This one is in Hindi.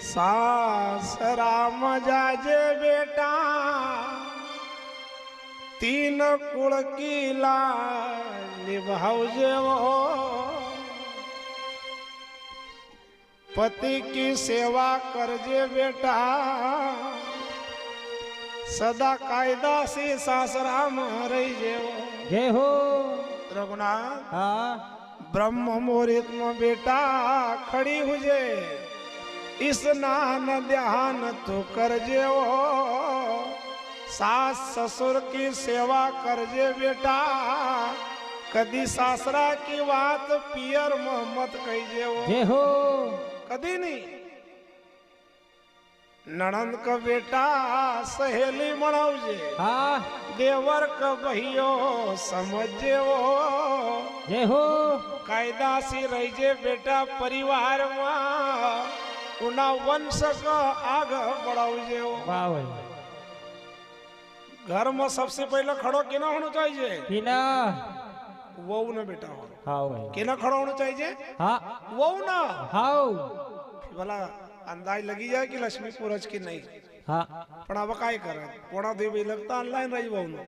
सासराम जाजे बेटा तीन कुल की लाज निभावजे वो पति की सेवा करजे बेटा सदा कायदा से सासराम रही जेवो जय हो रघुनाथ। हाँ ब्रह्म मुहूर्त में बेटा खड़ी हुजे स्नान ध्यान तो करजे वो सास ससुर की सेवा करजे बेटा कदी सासरा की बात पियर मोहम्मद कहीजे वो जय हो कदी नहीं। ननंद का बेटा सहेली मनावजे हाँ देवर का भैयो समझे वो जय हो कायदा से रहीजे बेटा परिवार में उना वंश का आगे बढ़ावजे वो। वाह भाई घर में सबसे पहले खड़ो केना होना चाहिए किना वो ना बेटा हो हाँ भाई केना खड़ो होना चाहिए हाँ वो ना हाँ भला अंदाज लगी जाए कि लक्ष्मी पूरज की नहीं हाँ पण अब काय करे पोणा देवी लगता ऑनलाइन रही वो